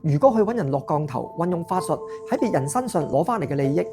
如果去揾人落降頭，運用法術喺別人身上攞翻嚟嘅利益，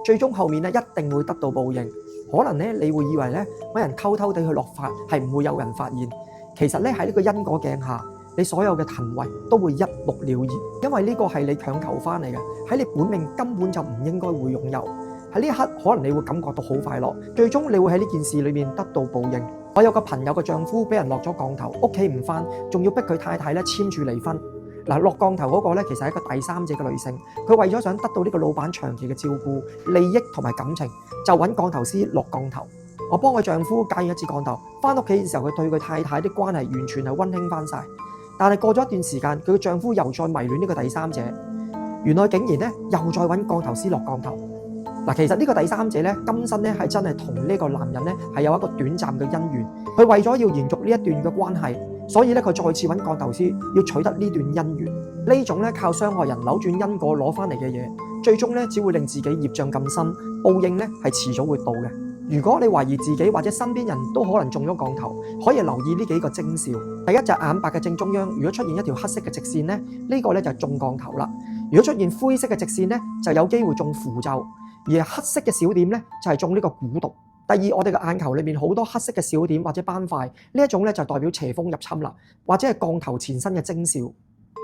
最終後面咧一定會得到報應。可能咧你會以為咧揾人偷偷地去落法係唔會有人發現，其實咧喺呢個因果鏡下，你所有嘅行為都會一目了然，因為呢個係你強求翻嚟嘅，喺你本命根本就唔應該會擁有。喺呢一刻，可能你會感覺到好快樂，最終你會喺呢件事裏面得到報應。我有個朋友嘅丈夫俾人落咗降頭，屋企唔翻，仲要逼佢太太咧簽署離婚。落降頭嗰個咧，其實係一個第三者嘅女性，佢為咗想得到呢個老闆長期嘅照顧、利益同埋感情，就揾降頭師落降頭。我幫佢丈夫戒完一次降頭，翻屋企嘅時候，佢對佢太太啲關係完全係溫馨翻晒。但係過咗一段時間，佢嘅丈夫又再迷戀呢個第三者，原來竟然咧又再揾降頭師落降頭。其實呢個第三者咧，今生咧係真係同呢個男人咧係有一個短暫嘅姻緣，佢為咗要延續呢一段嘅關係，所以咧佢再次揾降頭師要取得呢段姻緣。呢種咧靠傷害人扭轉因果攞翻嚟嘅嘢，最終咧只會令自己業障咁深，報應咧係遲早會到嘅。如果你懷疑自己或者身邊人都可能中咗降頭，可以留意呢幾個徵兆。第一，隻眼白嘅正中央，如果出現一條黑色嘅直線咧，呢個咧就係中降頭啦。如果出現灰色嘅直線咧，就有機會中符咒。而黑色嘅小點咧，就係中呢個蠱毒。第二，我哋嘅眼球裏面好多黑色嘅小點或者斑塊，呢一種咧就代表邪風入侵啦，或者係降頭前身嘅徵兆。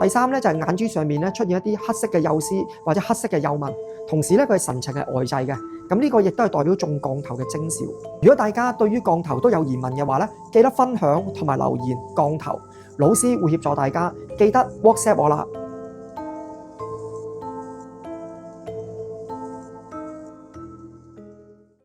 第三咧就係眼珠上面咧出現一啲黑色嘅幼絲或者黑色嘅幼紋，同時咧佢係神情係呆滯嘅，咁呢個亦都係代表中降頭嘅徵兆。如果大家對於降頭都有疑問嘅話咧，記得分享同埋留言降頭，老師會協助大家，記得 WhatsApp 我啦。